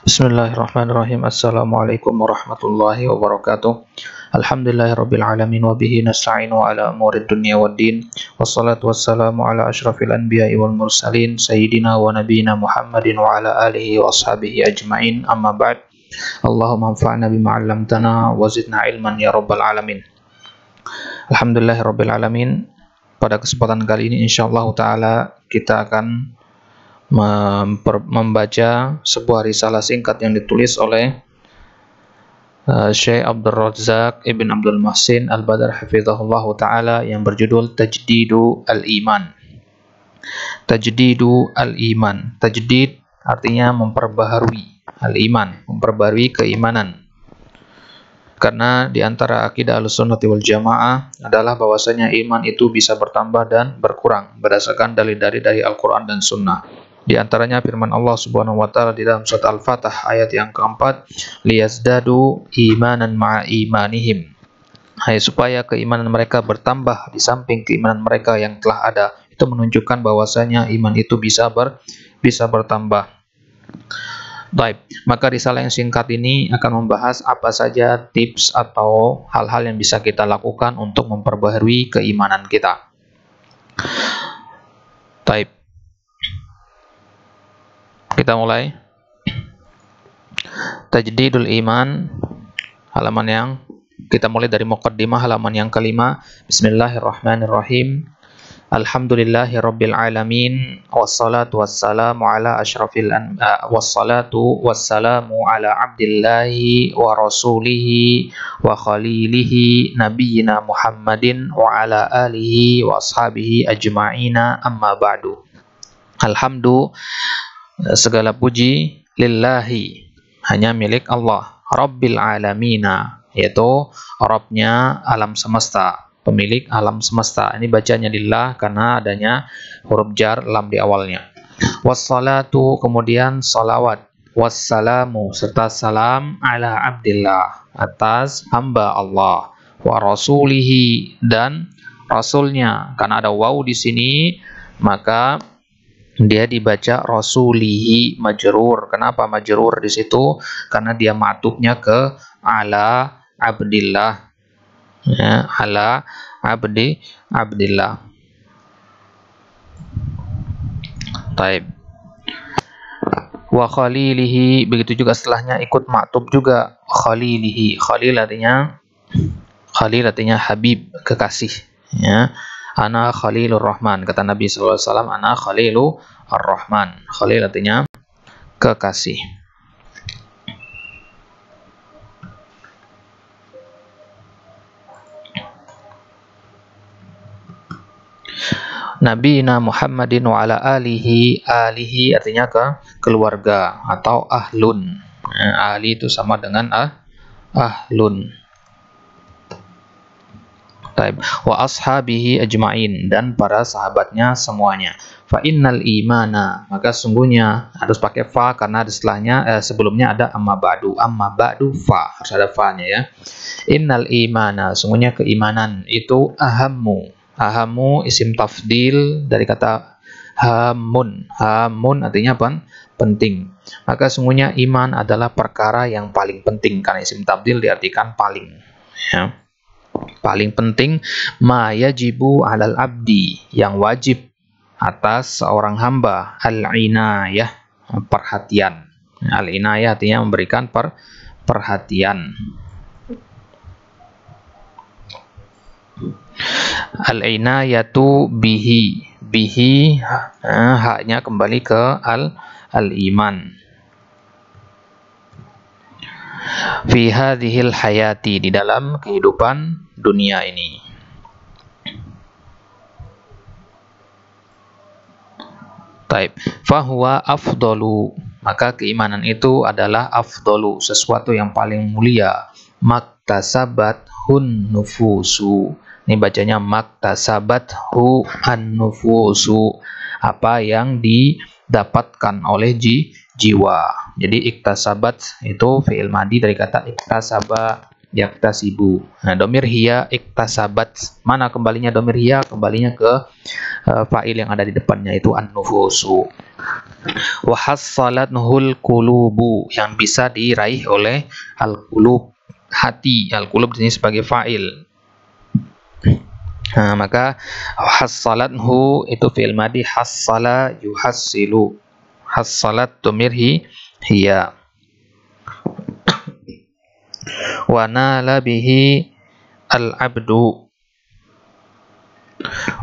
Bismillahirrahmanirrahim. Assalamualaikum warahmatullahi wabarakatuh. Alhamdulillahirabbil alamin wa bihi nasta'inu ala umurid dunya waddin. Wassalatu wassalamu ala asyrafil anbiya'i wal mursalin sayyidina wa nabiyyina Muhammadin wa ala alihi wa ashabihi ajmain. Amma ba'd. Allahumma anfa'na bima 'allamtana wa zidna ilman ya rabbal alamin. Alhamdulillahirabbil alamin. Pada kesempatan kali ini insyaallah taala kita akan membaca sebuah risalah singkat yang ditulis oleh Syekh Abdul Razak Ibn Abdul Muhsin Al-Badr hafizahullah ta'ala yang berjudul Tajdidu Al-Iman. Tajdidu Al-Iman. Tajdid artinya memperbaharui al-iman, memperbaharui keimanan. Karena di antara akidah Ahlussunnah wal Jamaah adalah bahwasanya iman itu bisa bertambah dan berkurang berdasarkan dalil-dalil dari Al-Qur'an dan Sunnah. Di antaranya firman Allah Subhanahu wa taala di dalam surat Al-Fatah ayat yang keempat, liyazdadu imanan ma'a imanihim. Supaya keimanan mereka bertambah di samping keimanan mereka yang telah ada. Itu menunjukkan bahwasanya iman itu bisa bertambah. Baik, maka risalah yang singkat ini akan membahas apa saja tips atau hal-hal yang bisa kita lakukan untuk memperbaharui keimanan kita. Baik. Kita mulai. Tajdidul Iman, halaman yang kita mulai dari muqaddimah halaman yang kelima. Bismillahirrahmanirrahim. Alhamdulillahirabbil alamin wassalatu wassalamu ala asyrafil wassalatu wassalamu ala abdillahi wa rasulihi wa khalilihi nabiyyina Muhammadin wa ala alihi wa ashabihi ajma'ina amma ba'du. Segala puji lillahi, hanya milik Allah, Rabbil alamina, yaitu Rabbnya alam semesta, pemilik alam semesta. Ini bacanya lillah karena adanya huruf jar lam di awalnya. Wassalatu, kemudian salawat, wassalamu serta salam ala abdillah, atas hamba Allah, wa rasulihi, dan rasulnya. Karena ada waw di sini maka dia dibaca rasulihi majrur. Kenapa majrur di situ? Karena dia ma'tufnya ke ala abdillah. Ya, ala abdillah. Taib. Wa khalilihi, begitu juga setelahnya ikut ma'tuf juga khalilihi. Khalil artinya habib, kekasih, ya. Ana Khalilur Rahman, kata Nabi sallallahu alaihi wasallam, ana Khalilur Rahman. Khalil artinya kekasih. Nabiyina Muhammadin wa ala alihi artinya keluarga atau ahlun. Ahli itu sama dengan ahlun. Wa ashabihi ajma'in, dan para sahabatnya semuanya. Fa innal imana, maka sungguhnya harus pakai fa karena di setelahnya sebelumnya ada amma ba'du. Amma ba'du fa, harus ada fa-nya ya. Innal imana, sungguhnya keimanan itu ahammu. Ahammu isim tafdil dari kata hamun. Hamun artinya apa? Penting. Maka sungguhnya iman adalah perkara yang paling penting, karena isim tafdil diartikan paling, ya. Paling penting, ma yajibu alal abdi, yang wajib atas seorang hamba, al-inayah, perhatian. Al-inayah artinya memberikan perhatian. Al-inayatu bihi haknya kembali ke al-iman. Fi hadhil hayati, di dalam kehidupan dunia ini. Taib. Fahuwa afdalu, maka keimanan itu adalah afdalu, sesuatu yang paling mulia. Maktasabat hun nufusu. Ini bacanya maktasabat hu an nufusu, apa yang didapatkan oleh jiwa. Jadi iktasabat itu fi'il madi dari kata iktasaba yaktasibu. Nah, domir hiya iktasabat, mana kembalinya domir hiya? Kembalinya ke fa'il yang ada di depannya, itu an-nufusu. Wa hassalatnahul qulubu, yang bisa diraih oleh al-qulub, hati. Al-qulub ini sebagai fa'il. Nah, maka hassalathu itu fi'il madhi, hassala yuhassilu. Hassalat tumirhi hiya. Wa nala bihi al-abdu.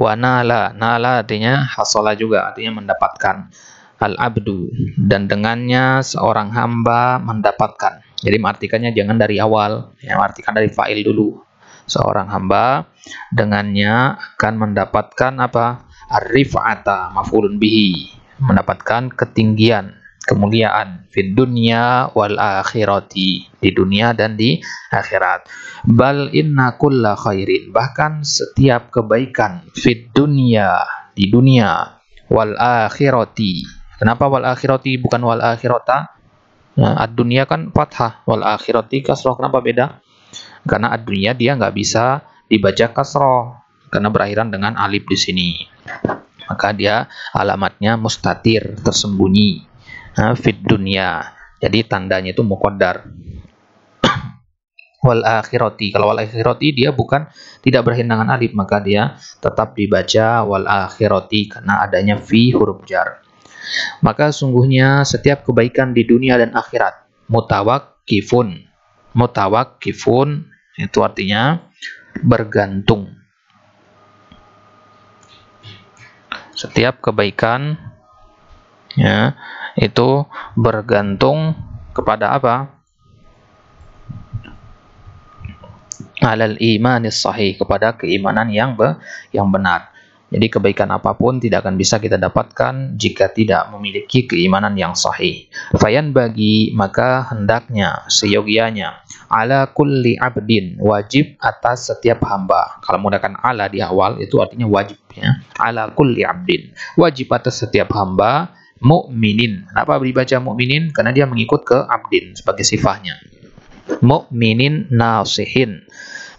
Wa nala, nala artinya hasala juga, artinya mendapatkan. Al-abdu, dan dengannya seorang hamba mendapatkan. Jadi mengartikannya jangan dari awal, ya, artikan dari fa'il dulu. Seorang hamba dengannya akan mendapatkan apa? Ar-rif'ata, maf'ulun bihi, mendapatkan ketinggian, kemuliaan, fid dunya wal akhirati, di dunia dan di akhirat. Bal inna kulla khairin, bahkan setiap kebaikan, fid dunya, di dunia, wal akhirati. Kenapa wal akhirati bukan wal akhirata? Nah, ad-dunya kan fathah, wal akhirati kasroh. Kenapa beda? Karena ad-dunya dia nggak bisa dibaca kasroh karena berakhiran dengan alif di sini. Maka dia alamatnya mustatir, tersembunyi. Fid dunya. Jadi tandanya itu muqaddar. Wal akhirati. Kalau wal akhirati dia bukan, tidak berakhir dengan alif, maka dia tetap dibaca wal akhirati karena adanya fi huruf jar. Maka sungguhnya setiap kebaikan di dunia dan akhirat mutawakkifun. Mutawakkifun itu artinya bergantung. Setiap kebaikan, ya, itu bergantung kepada apa? Alal imanis sahih, kepada keimanan yang benar. Jadi kebaikan apapun tidak akan bisa kita dapatkan jika tidak memiliki keimanan yang sahih. Fayan bagi, maka hendaknya, seyogianya, ala kulli abdin, wajib atas setiap hamba. Kalau menggunakan ala di awal itu artinya wajib, ya. Ala kulli abdin, wajib atas setiap hamba, mu'minin. Kenapa dibaca mu'minin? Karena dia mengikut ke abdin sebagai sifahnya. Mu'minin nasihin,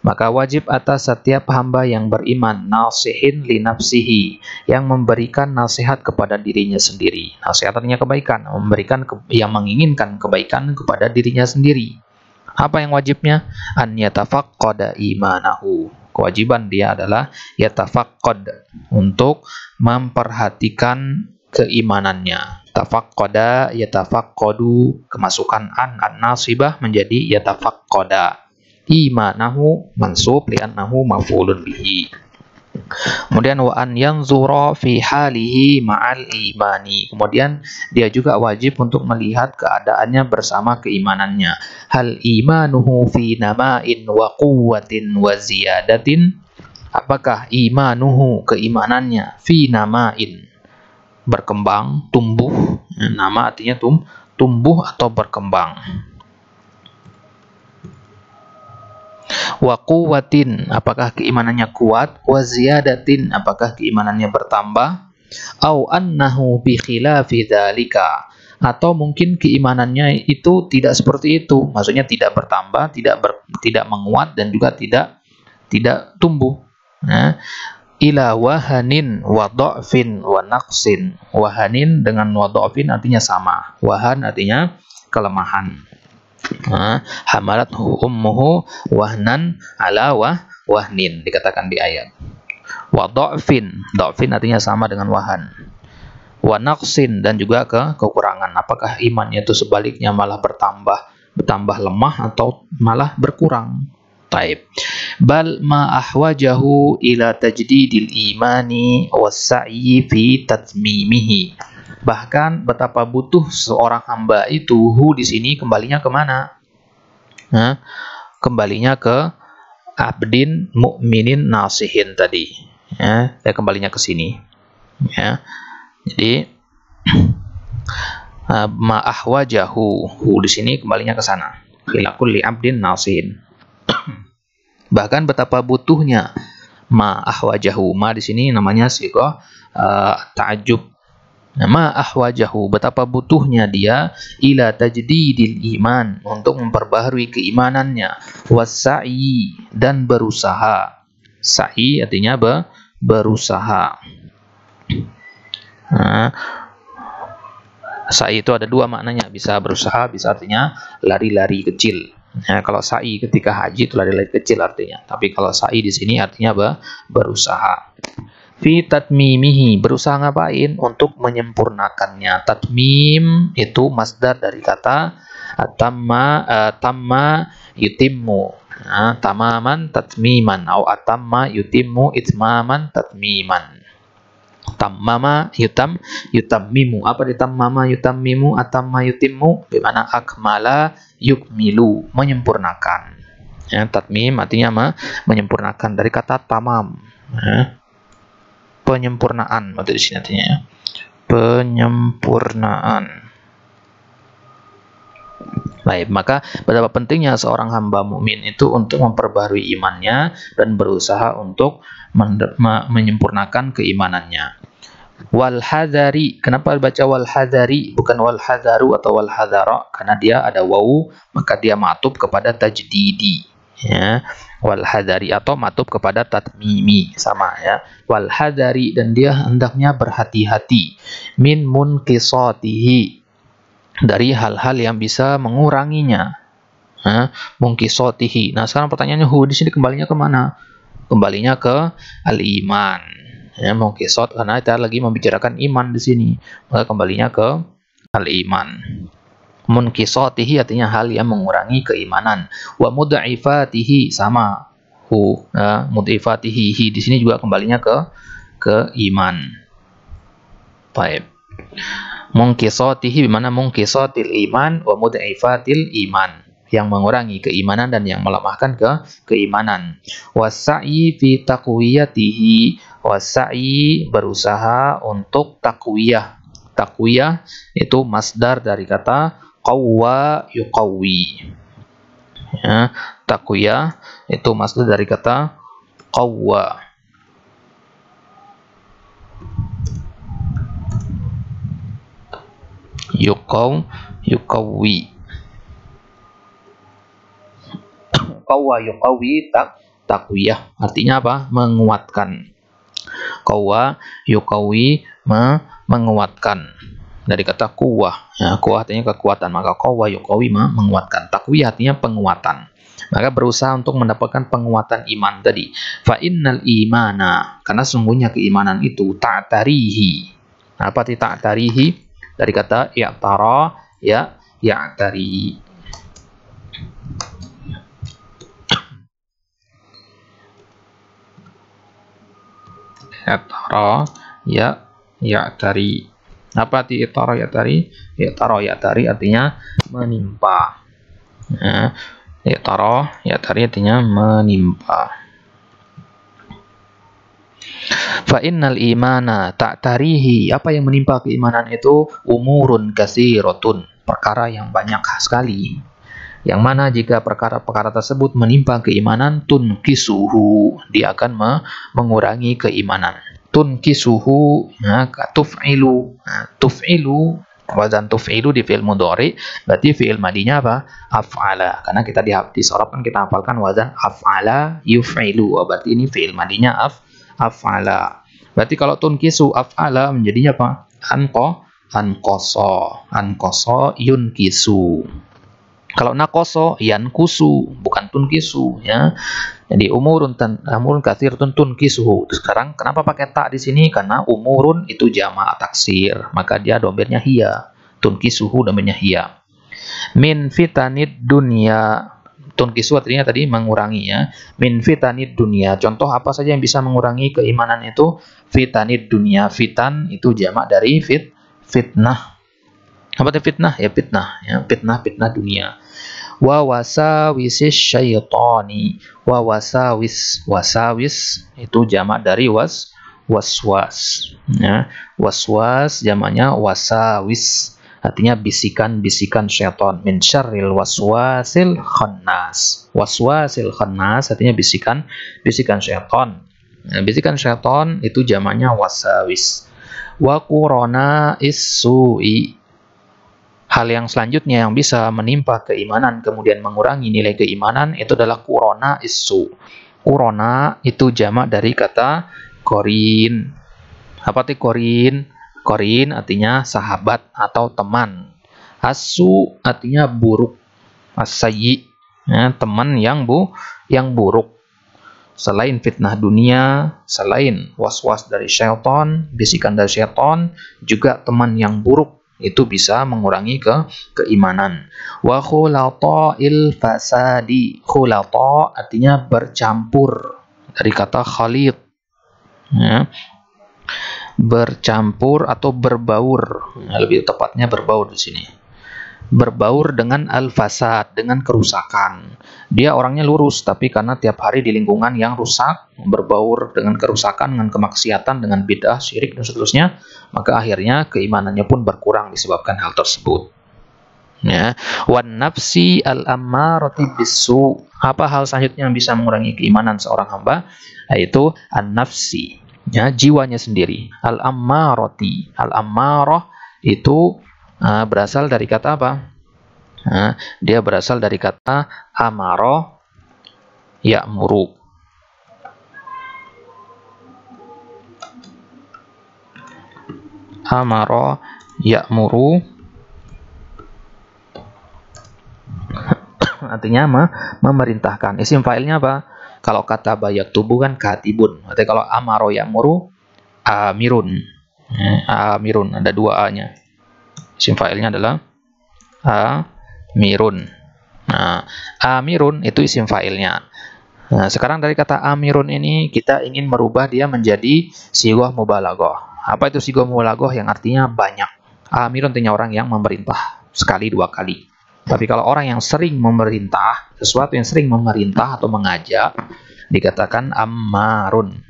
maka wajib atas setiap hamba yang beriman, nasihin li nafsihi, yang memberikan nasihat kepada dirinya sendiri. Nasihat artinya kebaikan, memberikan yang menginginkan kebaikan kepada dirinya sendiri. Apa yang wajibnya? An yatafaqqada imanahu. Kewajiban dia adalah yatafaqqad, untuk memperhatikan keimanannya. Tafaqqada yatafaqqadu, kemasukan an nasibah menjadi yatafaqqada. Imanahu mansub li'annahu maf'ulun bihi. Kemudian wa an yanzura fi halihi ma'al imani. Kemudian dia juga wajib untuk melihat keadaannya bersama keimanannya. Hal imanuhu fi nama'in wa quwwatin wa ziyadatin. Apakah imanuhu, keimanannya, fi nama'in, berkembang, tumbuh. Nama artinya tumbuh atau berkembang. Wa quwwatin, apakah keimanannya kuat? Wa ziyadatin, apakah keimanannya bertambah? Au annahu bi khilafi dzalika, atau mungkin keimanannya itu tidak seperti itu, maksudnya tidak bertambah, tidak menguat, dan juga tidak tumbuh. Nah, ila wahanin wa dha'fin wa naqsin. Wahanin dengan wa dha'fin artinya sama. Wahan artinya kelemahan. Hamalathu ummuhu wahnan ala wahnin, dikatakan di ayat. Wa dha'fin, dha'fin artinya sama dengan wahan. Wa naqsin, dan juga kekurangan. Apakah imannya itu sebaliknya malah bertambah lemah atau malah berkurang? Taib. Bal ma ahwajahu ila tajdidil imani was-sa'yi fi tatmimihi. Bahkan betapa butuh seorang hamba itu, di sini kembalinya kemana? Kembalinya ke abdin mu'minin nasihin tadi. Ya, kembalinya ke sini. Ya. Jadi ma ahwajahu, di sini kembalinya ke sana. Ila kulli abdin nasihin. Bahkan betapa butuhnya, ma ahwajahu, ma di sini namanya sighah ta'ajjub. Ma ahwajahu, betapa butuhnya dia, ila tajdidil iman, untuk memperbaharui keimanannya, wassa'i, dan berusaha. Sa'i artinya berusaha. Sa'i itu ada dua maknanya, bisa berusaha, bisa artinya lari-lari kecil. Ya, kalau sa'i ketika haji itu lari-lari kecil artinya. Tapi kalau sa'i di sini artinya berusaha. Fi tatmimihi, berusaha ngapain? Untuk menyempurnakannya. Tatmim itu masdar dari kata tamma yutimmu. Nah, tamaman tatmiman atau atamma yutimmu itmaman tatmiman. Tammama yutammimu. Apa di tammama yutammimu? Atamma yutimmu bimana akmala yukmilu, menyempurnakan. Ya, tatmim artinya menyempurnakan dari kata tamam. Ya, penyempurnaan di sini artinya. Ya. Penyempurnaan. Baik, maka betapa pentingnya seorang hamba mukmin itu untuk memperbarui imannya dan berusaha untuk menyempurnakan keimanannya. Wal hadari, kenapa dibaca wal hadari bukan wal hadaru atau wal hadara? Karena dia ada wawu, maka dia ma'tuf kepada tajdidi. Ya, wal hadari atau ma'tuf kepada tatmimi, sama ya. Wal hadari, dan dia hendaknya berhati-hati min munkisatihi, dari hal-hal yang bisa menguranginya. Mungkisotihi. Nah, sekarang pertanyaannya di sini kembalinya ke mana? Kembalinya ke al-iman. Ya, mungkisot karena kita lagi membicarakan iman di sini. Maka kembalinya ke al-iman. Munkisotihi artinya hal yang mengurangi keimanan. Wa mud'ifatihi, sama mud'ifatihi di sini juga kembalinya ke iman. Baik. Mungkisotihi bimana mungkisotil iman wa mud'ifatil iman, yang mengurangi keimanan dan yang melemahkan keimanan. Wasa'i fi taqwiyatihi, wasa'i berusaha untuk takwiyah. Takwiyah itu masdar dari kata qawwa yuqawwi. Ya, takwiyah itu masdar dari kata qawwa. Yuqawwi. Qawwa yuqawwi takwiyah artinya apa? Menguatkan. Qawwa yuqawwi menguatkan dari kata quwwah. Ya, quwwah artinya kekuatan, maka qawwa yuqawwi menguatkan. Takwiyah artinya penguatan. Maka berusaha untuk mendapatkan penguatan iman tadi. Fa innal imana, karena sungguhnya keimanan itu ta'tarihi. Apa arti ta'tarihi? Dari kata i'tara, ya ya'tari. I'tara, ya ya'tari. Apa arti i'tara ya'tari? I'tara ya'tari artinya menimpa. Ya, i'tara ya'tari artinya menimpa. Fa innal imana ta'tarihi, apa yang menimpa keimanan itu? Umurun katsiratun, perkara yang banyak sekali. Yang mana jika perkara-perkara tersebut menimpa keimanan, tunkisuhu, dia akan mengurangi keimanan. Tunkisuhu, ya, tuf'ilu. Tuf'ilu, wazan tuf'ilu di fi'il mudhari, berarti fi'il madinya apa? Af'ala. Karena kita di sorab kan kita hafalkan wazan af'ala yuf'ilu. Berarti ini fi'il madinya af'ala. Berarti kalau tunkisu af'ala menjadinya apa? Anqasa yunkisu. Kalau nakoso yankusu, bukan tunkisu, ya. Jadi umurun katsiratun tunkisuhu. Sekarang kenapa pakai ta di sini? Karena umurun itu jamak taksir, maka dia domirnya hiya. Tunkisuhu domirnya hiya. Min fitanid dunya, tunkisu artinya tadi mengurangi, ya. Min fitanid dunia. Contoh apa saja yang bisa mengurangi keimanan itu? Fitanid dunia. Fitan itu jamak dari fitnah. Apa itu fitnah? Ya fitnah, ya fitnah dunia. Wa wasawisis syaitani. Wa wasawis itu jamak dari waswas. Ya, waswas jamaknya wasawis. Artinya bisikan-bisikan syaitan. Min syarril waswasil khannas. Waswasil khannas artinya bisikan syaitan. Nah, bisikan syaitan itu jamaknya wasawis. Wa qurana is-su'i. Hal yang selanjutnya yang bisa menimpa keimanan kemudian mengurangi nilai keimanan itu adalah qurana is-su. Qurana itu jamak dari kata korin. Apa itu korin? Qarin artinya sahabat atau teman. As-su artinya buruk. As-sayyi, ya, teman yang buruk. Selain fitnah dunia, selain was-was dari syaitan, bisikan dari syaitan, juga teman yang buruk itu bisa mengurangi keimanan. Wa khulata'il fasadi. Khulata artinya bercampur, dari kata khalid, ya, bercampur atau berbaur. Nah, lebih tepatnya berbaur di sini. Berbaur dengan al-fasad, dengan kerusakan. Dia orangnya lurus, tapi karena tiap hari di lingkungan yang rusak, berbaur dengan kerusakan, dengan kemaksiatan, dengan bid'ah, syirik, dan seterusnya, maka akhirnya keimanannya pun berkurang disebabkan hal tersebut. Ya, wan nafsi al-ammarati bisu. Apa hal selanjutnya yang bisa mengurangi keimanan seorang hamba? Yaitu an-nafsi, ya, jiwanya sendiri. Al-ammarati, al-ammarah itu berasal dari kata apa? Dia berasal dari kata amaro ya'muru. Amaro ya'muru artinya memerintahkan. Isim fa'ilnya apa? Kalau kata bayak tubuh kan katibun. Artinya kalau amaro ya'muru amirun. Amirun, ada dua A-nya. Isim fa'ilnya adalah amirun. Nah, amirun itu isim fa'ilnya. Nah, sekarang dari kata amirun ini kita ingin merubah dia menjadi sighah mubalaghah. Apa itu sighah mubalaghah? Yang artinya banyak. Amirun artinya orang yang memerintah sekali dua kali. Tapi kalau orang yang sering memerintah, sesuatu yang sering memerintah atau mengajak, dikatakan ammarun.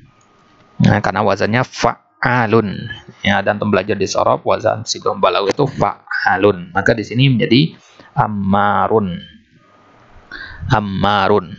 Nah, karena wazannya fa'alun, ya, dan pembelajar di sorob wazan sighah mubalaghah itu fa'alun, maka di sini menjadi ammarun. Ammarun.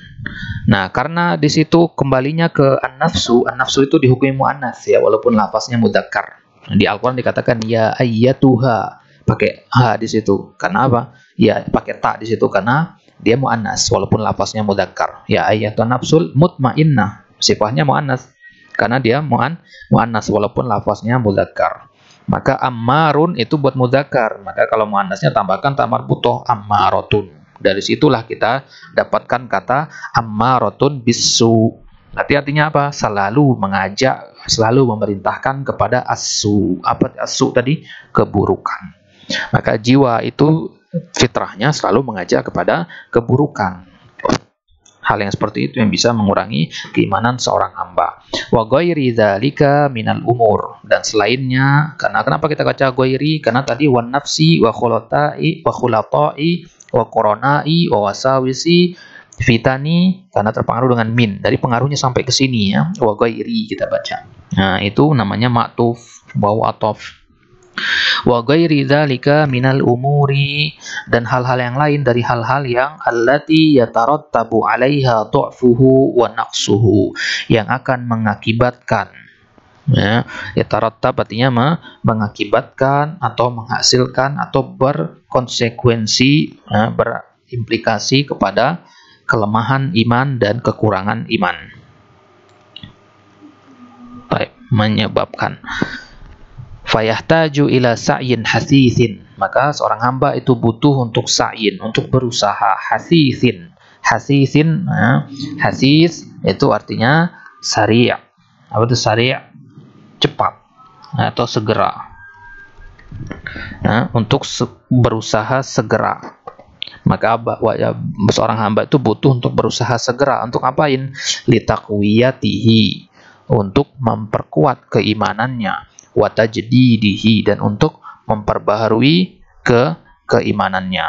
Nah, karena di situ kembalinya ke an-nafsu, an-nafsu itu dihukumi muannats, ya, walaupun lafaznya mudzakkar. Di Al-Qur'an dikatakan ya ayyatuha, pakai ha di situ. Karena apa? Ya, pakai ta di situ karena dia muannats walaupun lafaznya mudzakkar. Ya ayyatuhan nafsul mutmainnah, sifatnya muannats karena dia muannats walaupun lafaznya mudzakkar. Maka ammarun itu buat mudzakkar, maka kalau muannatsnya tambahkan ta marbuthah ammaratun. Dari situlah kita dapatkan kata ammaratun bisu. Berarti artinya apa? Selalu mengajak, selalu memerintahkan kepada asu. Apa asu tadi? Keburukan. Maka jiwa itu fitrahnya selalu mengajak kepada keburukan. Hal yang seperti itu yang bisa mengurangi keimanan seorang hamba. Wa ghairi dzalika minal umur, dan selainnya. Karena kenapa kita baca ghairi? Karena tadi wan nafsi wa khulatai wa qoronai wa wasawisi fitani, karena terpengaruh dengan min. Dari pengaruhnya sampai ke sini, ya. Wa ghairi kita baca. Nah, itu namanya ma'tuf wa atof. Wa ghairi dzalika minal umuri, dan hal-hal yang lain dari hal-hal yang allati yatarattabu 'alaiha dha'fuhu wa naqsuhu, yang akan mengakibatkan, ya, yatarattab artinya mengakibatkan atau menghasilkan atau berkonsekuensi, ya, berimplikasi kepada kelemahan iman dan kekurangan iman. Baik, menyebabkan fayahtaju ila sa'yin hasithin, maka seorang hamba itu butuh untuk sa'yin, untuk berusaha. Hasithin, hasithin, ya. Hasis itu artinya sari'. Apa itu sari'? Cepat atau segera. Nah, untuk berusaha segera. Maka seorang hamba itu butuh untuk berusaha segera. Untuk apain? Litaqwiyatihi, untuk memperkuat keimanannya. Wa tajdidihi, dan untuk memperbaharui keimanannya.